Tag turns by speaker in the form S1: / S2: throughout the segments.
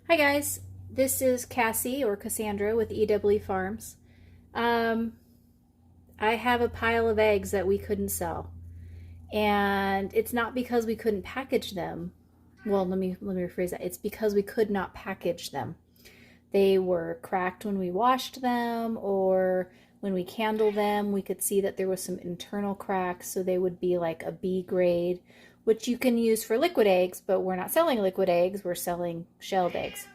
S1: Hi guys, this is Cassie or Cassandra with EW Farms. I have a pile of eggs that we couldn't sell, and it's not because we couldn't package them. Well, let me rephrase that. It's because we could not package them. They were cracked when we washed them, or when we candled them, we could see that there was some internal cracks, so they would be like a B grade, which you can use for liquid eggs, but we're not selling liquid eggs, we're selling shelled eggs.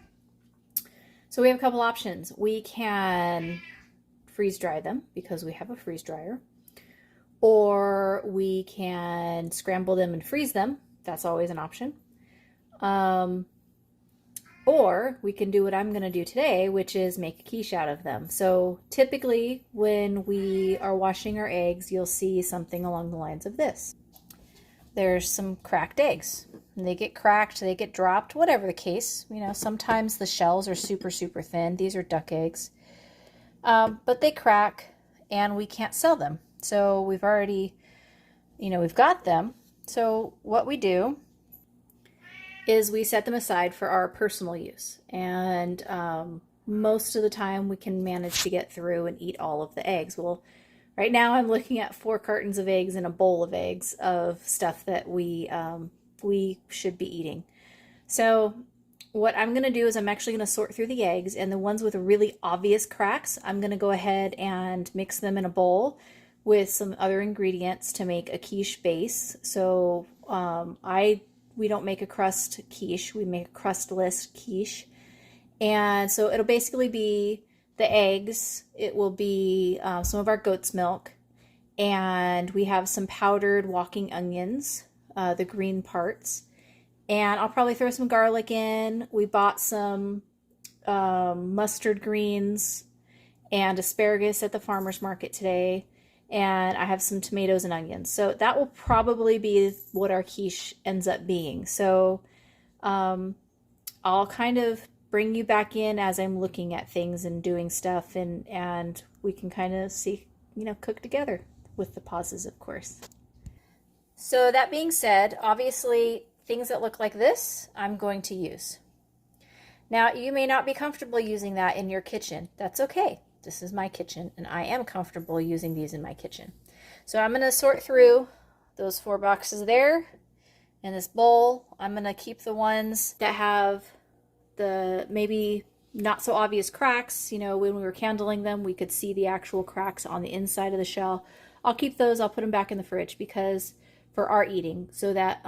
S1: So we have a couple options. We can freeze dry them because we have a freeze dryer, or we can scramble them and freeze them. That's always an option. Or we can do what I'm going to do today, which is make a quiche out of them. So typically when we are washing our eggs, you'll see something along the lines of this. There's some cracked eggs. They get cracked, they get dropped, whatever the case. You know, sometimes the shells are super, super thin. These are duck eggs. But they crack and we can't sell them. So we've already, we've got them. So what we do is we set them aside for our personal use. And most of the time we can manage to get through and eat all of the eggs. Well, right now I'm looking at 4 cartons of eggs and a bowl of eggs of stuff that we should be eating. So what I'm going to do is I'm actually going to sort through the eggs, and the ones with really obvious cracks, I'm going to go ahead and mix them in a bowl with some other ingredients to make a quiche base. So we don't make a crust quiche, we make a crustless quiche. And so it'll basically be the eggs, it will be some of our goat's milk, and we have some powdered walking onions, the green parts, and I'll probably throw some garlic in. We bought some mustard greens and asparagus at the farmer's market today, and I have some tomatoes and onions. So that will probably be what our quiche ends up being. So I'll kind of bring you back in as I'm looking at things and doing stuff, and we can kind of see, cook together with the pauses, of course. So that being said, obviously things that look like this, I'm going to use. Now, you may not be comfortable using that in your kitchen. That's okay. This is my kitchen, and I am comfortable using these in my kitchen. So I'm going to sort through those 4 boxes there in this bowl. I'm going to keep the ones that have the maybe not so obvious cracks. When we were candling them, we could see the actual cracks on the inside of the shell. I'll keep those. I'll put them back in the fridge because for our eating, so that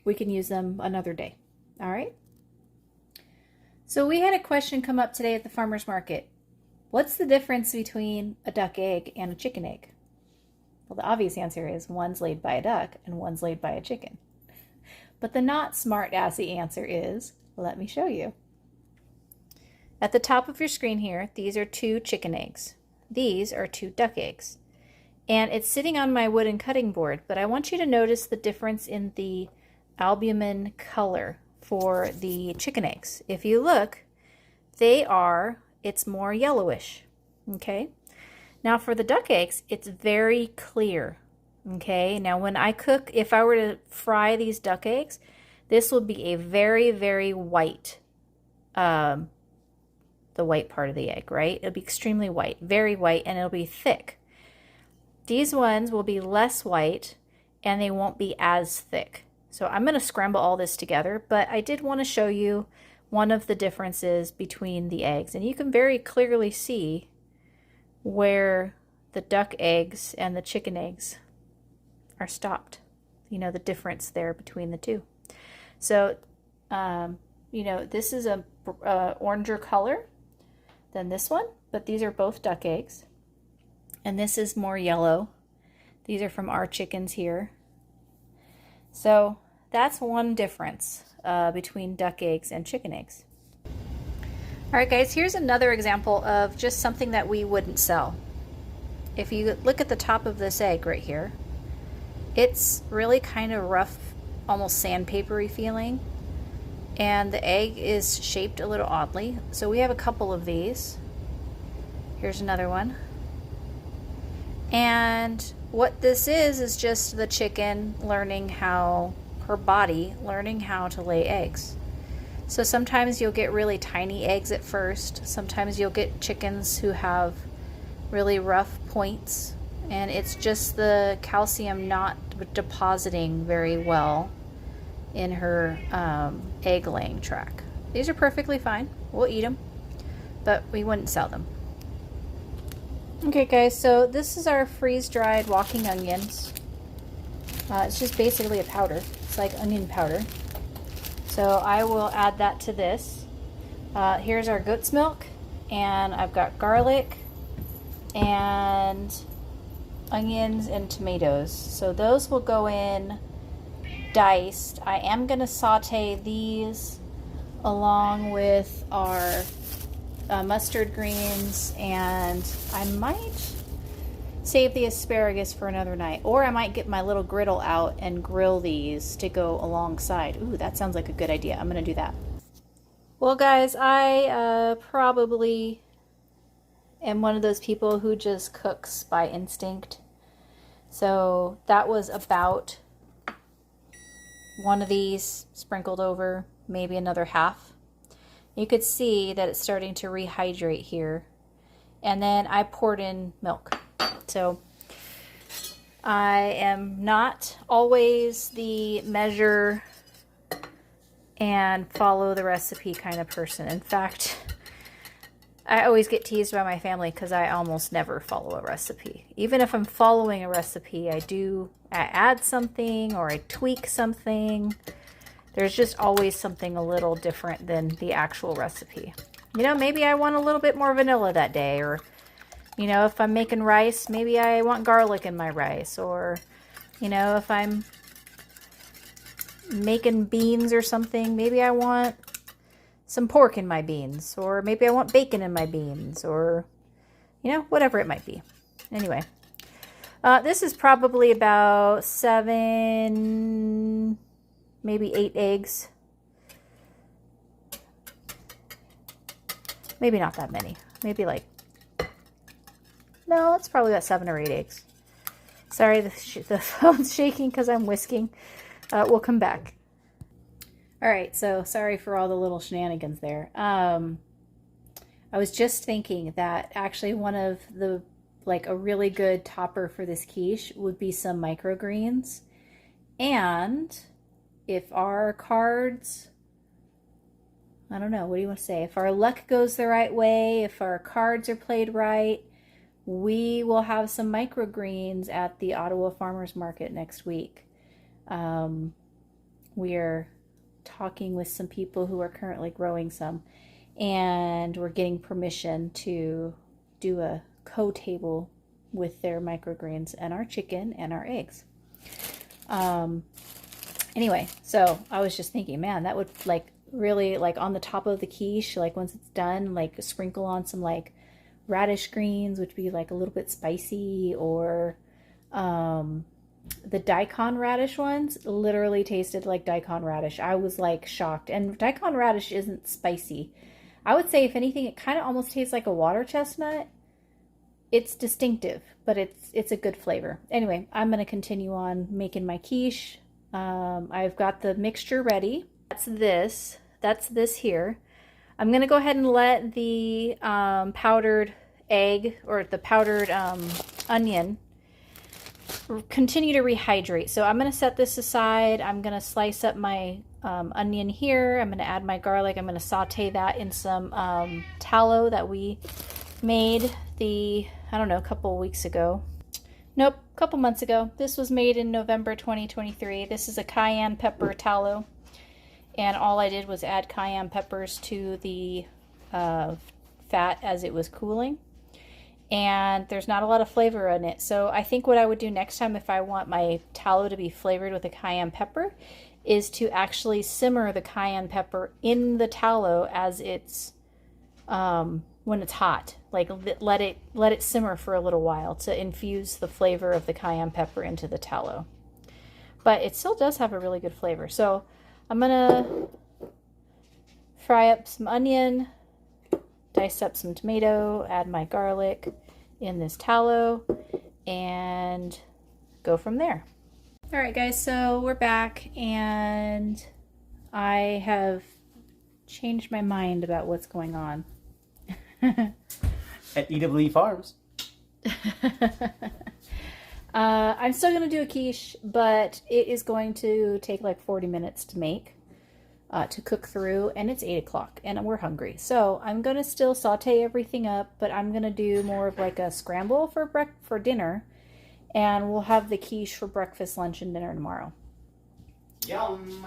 S1: we can use them another day. All right. So we had a question come up today at the farmer's market. What's the difference between a duck egg and a chicken egg? Well, the obvious answer is one's laid by a duck and one's laid by a chicken. But the not smart-assy answer is, let me show you. At the top of your screen here, these are 2 chicken eggs. These are 2 duck eggs. And it's sitting on my wooden cutting board, but I want you to notice the difference in the albumin color for the chicken eggs. If you look, it's more yellowish, okay? Now for the duck eggs, it's very clear, okay? Now when I cook, if I were to fry these duck eggs, this will be a very, very white, the white part of the egg, right? It'll be extremely white, very white, and it'll be thick. These ones will be less white, and they won't be as thick. So I'm going to scramble all this together, but I did want to show you one of the differences between the eggs. And you can very clearly see where the duck eggs and the chicken eggs are stopped. The difference there between the two. So, this is a oranger color than this one, but these are both duck eggs. And this is more yellow. These are from our chickens here. So that's one difference between duck eggs and chicken eggs. All right, guys, here's another example of just something that we wouldn't sell. If you look at the top of this egg right here, it's really kind of rough, almost sandpapery feeling. And the egg is shaped a little oddly. So we have a couple of these. Here's another one. And what this is just the chicken learning how, her body learning how to lay eggs. So sometimes you'll get really tiny eggs at first. Sometimes you'll get chickens who have really rough points, and it's just the calcium not depositing very well in her egg laying tract. These are perfectly fine. We'll eat them, but we wouldn't sell them. Okay guys, so this is our freeze-dried walking onions. It's just basically a powder. It's like onion powder. So I will add that to this. Here's our goat's milk, and I've got garlic and onions and tomatoes. So those will go in diced. I am going to saute these along with our mustard greens, and I might save the asparagus for another night, or I might get my little griddle out and grill these to go alongside. Ooh, that sounds like a good idea. I'm gonna do that. Well guys, I probably am one of those people who just cooks by instinct. So that was about one of these sprinkled over, maybe another half. You could see that it's starting to rehydrate here. And then I poured in milk. So I am not always the measure and follow the recipe kind of person. In fact, I always get teased by my family because I almost never follow a recipe. Even if I'm following a recipe, I add something or I tweak something. There's just always something a little different than the actual recipe. You know, maybe I want a little bit more vanilla that day, or you know, if I'm making rice, maybe I want garlic in my rice, or you know, if I'm making beans or something, maybe I want some pork in my beans, or maybe I want bacon in my beans, or you know, whatever it might be. Anyway, this is probably about 7, maybe 8 eggs. Maybe not that many. Maybe like, no, it's probably about 7 or 8 eggs. Sorry, the phone's shaking because I'm whisking. We'll come back. All right, so sorry for all the little shenanigans there. I was just thinking that actually one of the, like a really good topper for this quiche would be some microgreens. And if our cards, I don't know, what do you want to say? If our luck goes the right way, if our cards are played right, we will have some microgreens at the Ottawa Farmers Market next week. We're talking with some people who are currently growing some, and we're getting permission to do a co-table with their microgreens and our chicken and our eggs. Anyway, so I was just thinking, man, that would like really, like on the top of the quiche, like once it's done, like sprinkle on some like radish greens, which would be like a little bit spicy, or the daikon radish ones literally tasted like daikon radish. I was like shocked. And daikon radish isn't spicy. I would say if anything, it kind of almost tastes like a water chestnut. It's distinctive, but it's a good flavor. Anyway, I'm going to continue on making my quiche. I've got the mixture ready. That's this here. I'm going to go ahead and let the powdered egg, or the powdered onion, continue to rehydrate. So I'm going to set this aside. I'm going to slice up my onion here. I'm going to add my garlic. I'm going to saute that in some tallow that we made I don't know, a couple weeks ago. Nope, a couple months ago. This was made in November 2023. This is a cayenne pepper tallow. And all I did was add cayenne peppers to the fat as it was cooling. And there's not a lot of flavor in it. So I think what I would do next time if I want my tallow to be flavored with a cayenne pepper is to actually simmer the cayenne pepper in the tallow as it's when it's hot. Like let it simmer for a little while to infuse the flavor of the cayenne pepper into the tallow. But it still does have a really good flavor. So I'm gonna fry up some onion, dice up some tomato, add my garlic in this tallow, and go from there. All right guys, so we're back, and I have changed my mind about what's going on.
S2: At EWE Farms.
S1: I'm still going to do a quiche, but it is going to take like 40 minutes to make, to cook through, and it's 8 o'clock, and we're hungry. So I'm going to still saute everything up, but I'm going to do more of like a scramble for dinner, and we'll have the quiche for breakfast, lunch, and dinner tomorrow.
S2: Yum!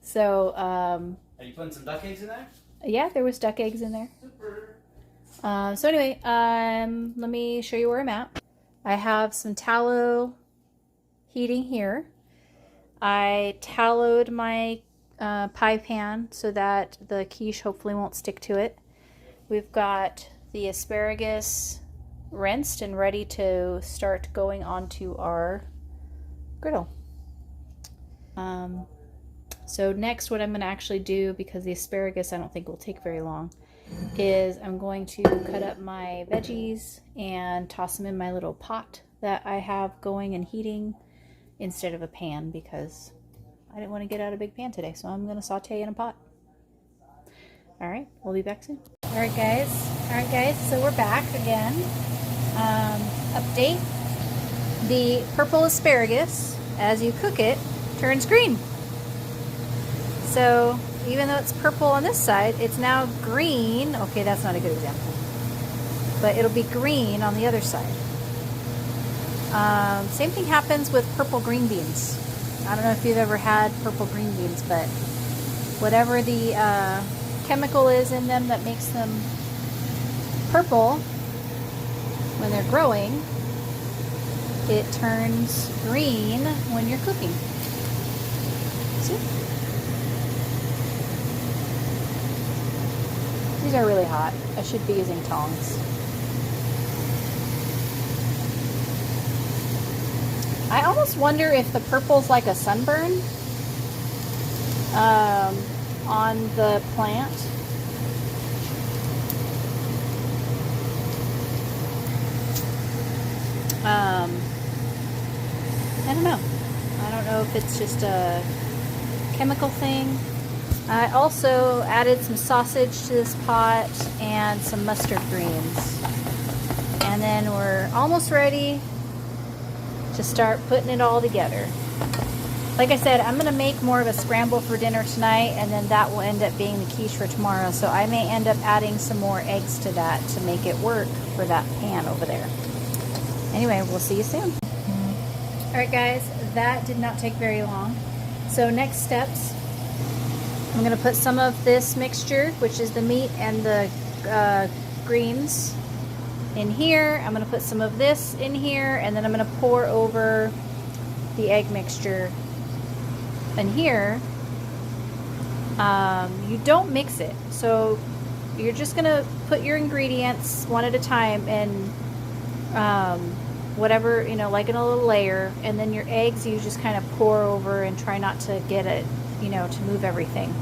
S1: So,
S2: Are you putting some duck eggs in there?
S1: Yeah, there was duck eggs in there.
S2: Super!
S1: So anyway, let me show you where I'm at. I have some tallow heating here. I tallowed my pie pan so that the quiche hopefully won't stick to it. We've got the asparagus rinsed and ready to start going onto our griddle. So next, what I'm going to actually do, because the asparagus I don't think will take very long, is I'm going to cut up my veggies and toss them in my little pot that I have going and heating instead of a pan, because I didn't want to get out a big pan today, so I'm going to saute in a pot. Alright, we'll be back soon. Alright guys, so we're back again. Update. The purple asparagus, as you cook it, turns green. So even though it's purple on this side, it's now green. Okay, that's not a good example. But it'll be green on the other side. Same thing happens with purple green beans. I don't know if you've ever had purple green beans, but whatever the chemical is in them that makes them purple when they're growing, it turns green when you're cooking. See? These are really hot. I should be using tongs. I almost wonder if the purple's like a sunburn on the plant. I don't know. I don't know if it's just a chemical thing. I also added some sausage to this pot and some mustard greens. And then we're almost ready to start putting it all together. Like I said, I'm going to make more of a scramble for dinner tonight, and then that will end up being the quiche for tomorrow. So I may end up adding some more eggs to that to make it work for that pan over there. Anyway, we'll see you soon. Alright guys, that did not take very long. So next steps, I'm going to put some of this mixture, which is the meat and the greens, in here. I'm going to put some of this in here, and then I'm going to pour over the egg mixture in here. You don't mix it, so you're just going to put your ingredients one at a time and whatever, you know, like in a little layer, and then your eggs you just kind of pour over and try not to get it, you know, to move everything.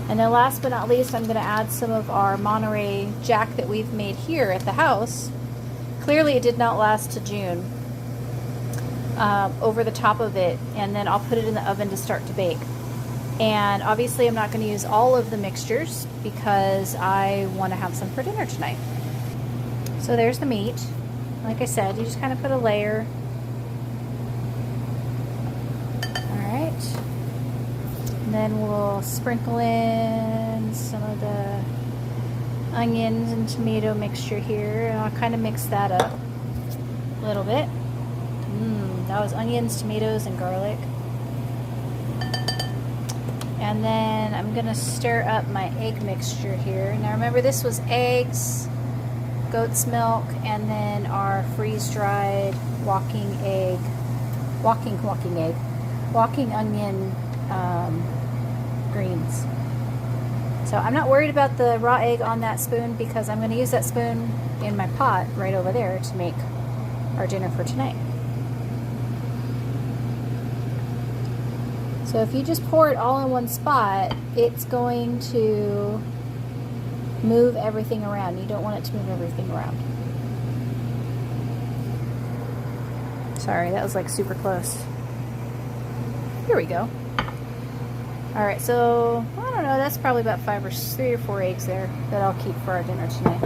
S1: And then last but not least, I'm going to add some of our Monterey Jack that we've made here at the house. Clearly it did not last to June, over the top of it, and then I'll put it in the oven to start to bake. And obviously I'm not going to use all of the mixtures because I want to have some for dinner tonight. So there's the meat. Like I said, you just kind of put a layer. Alright. And then we'll sprinkle in some of the onions and tomato mixture here. And I'll kind of mix that up a little bit. That was onions, tomatoes, and garlic. And then I'm going to stir up my egg mixture here. Now remember, this was eggs, goat's milk, and then our freeze-dried walking onion greens. So I'm not worried about the raw egg on that spoon because I'm going to use that spoon in my pot right over there to make our dinner for tonight. So if you just pour it all in one spot, it's going to move everything around. You don't want it to move everything around. Sorry, that was like super close. Here we go. All right, so I don't know. That's probably about 3 or 4 eggs there that I'll keep for our dinner tonight.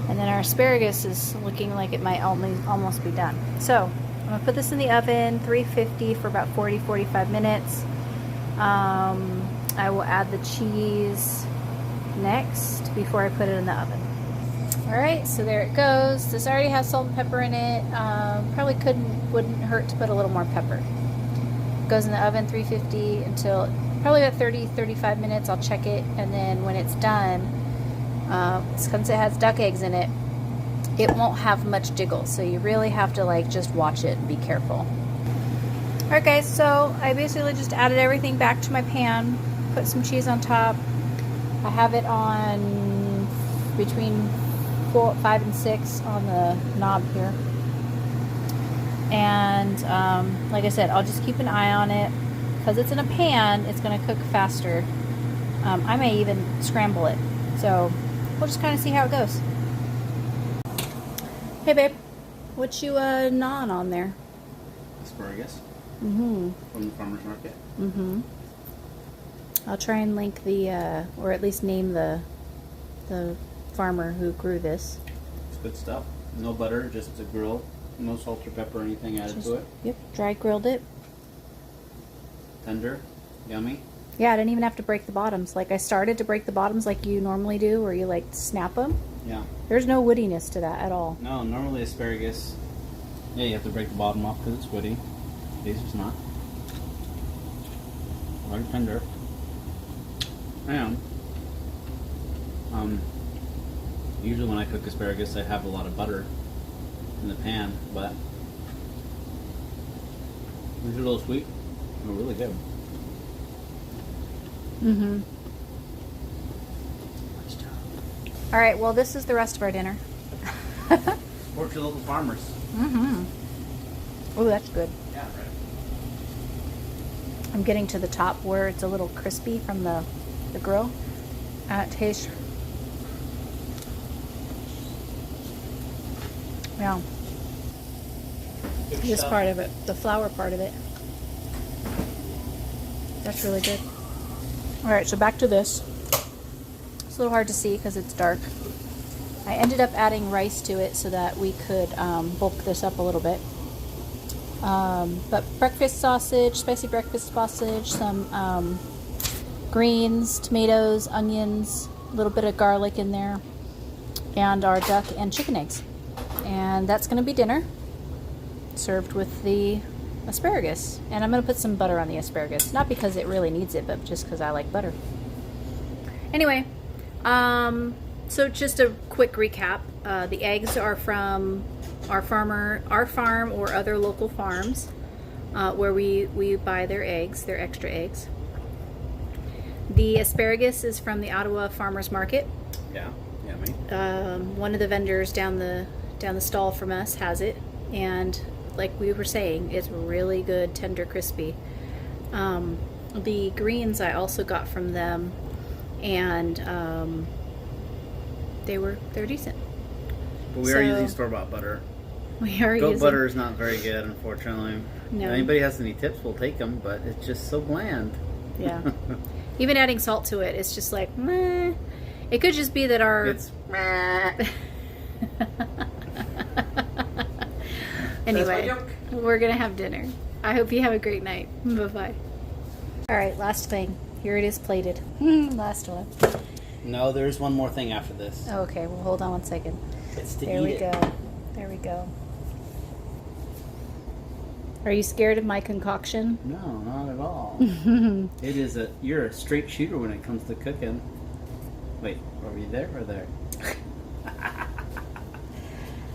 S1: And then our asparagus is looking like it might almost be done. So I'm gonna put this in the oven, 350 for about 40-45 minutes. I will add the cheese next before I put it in the oven. All right, so there it goes. This already has salt and pepper in it. Probably wouldn't hurt to put a little more pepper. Goes in the oven 350 until probably about 30-35 minutes. I'll check it, and then when it's done, since it has duck eggs in it, it won't have much jiggle, so you really have to like just watch it and be careful. Alright guys, so I basically just added everything back to my pan, put some cheese on top. I have it on between 4, 5, and 6 on the knob here. And like I said, I'll just keep an eye on it. Because it's in a pan, it's going to cook faster. I may even scramble it. So we'll just kind of see how it goes. Hey babe, what you gnawing on there?
S2: Asparagus.
S1: Mm-hmm.
S2: From the farmer's market.
S1: Mm-hmm. I'll try and link the, or at least name the farmer who grew this.
S2: It's good stuff. No butter, just a grill. No salt or pepper or anything added to it.
S1: Yep, dry grilled it.
S2: Tender. Yummy.
S1: Yeah, I didn't even have to break the bottoms. Like I started to break the bottoms like you normally do, where you like snap them.
S2: Yeah.
S1: There's no woodiness to that at all.
S2: No, normally asparagus, yeah, you have to break the bottom off because it's woody. These is not. Very tender. And usually when I cook asparagus, I have a lot of butter in the pan, but these are a little sweet. They're really good.
S1: Mm-hmm.
S2: Nice job.
S1: All right, well, this is the rest of our dinner.
S2: Support your local farmers.
S1: Mm-hmm. Oh, that's good.
S2: Yeah, right.
S1: I'm getting to the top where it's a little crispy from the grill. It tastes... Yeah.
S2: Good
S1: This
S2: stuff.
S1: part of it, the flour part of it. That's really good. All right, so back to this. It's a little hard to see because it's dark. I ended up adding rice to it so that we could bulk this up a little bit. But breakfast sausage, spicy breakfast sausage, some greens, tomatoes, onions, a little bit of garlic in there, and our duck and chicken eggs. And that's going to be dinner, served with the asparagus. And I'm going to put some butter on the asparagus. Not because it really needs it, but just because I like butter. Anyway, so just a quick recap. The eggs are from our farm or other local farms where we buy their eggs, their extra eggs. The asparagus is from the Ottawa Farmers Market.
S2: Yeah, yummy.
S1: One of the vendors down the stall from us has it, and like we were saying, it's really good, tender, crispy. The greens I also got from them, and they're decent.
S2: But we are using store-bought butter.
S1: We are
S2: Goat
S1: using
S2: butter is not very good, unfortunately.
S1: No.
S2: If anybody has any tips, we'll take them, but it's just so bland.
S1: Yeah. Even adding salt to it, it's just like meh. It could just be that our
S2: It's meh.
S1: Anyway,
S2: That's my joke.
S1: we're gonna have dinner. I hope you have a great night. Bye-bye. All right, last thing. Here it is plated. Last one.
S2: No, there's one more thing after this.
S1: Okay, well, hold on one second.
S2: It's to
S1: There
S2: eat
S1: we
S2: it.
S1: go. There we go. Are you scared of my concoction?
S2: No, not at all. It is you're a straight shooter when it comes to cooking. Wait, are we there or there?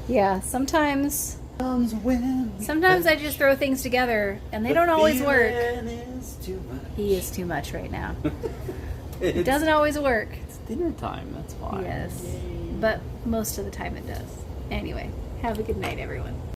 S1: Yeah, sometimes I just throw things together and they
S2: The
S1: don't always work.
S2: feeling is too much.
S1: He is too much right now. It
S2: It's
S1: doesn't always work.
S2: dinner time, that's why.
S1: Yes,
S2: Yay.
S1: but most of the time it does. Anyway, have a good night, everyone.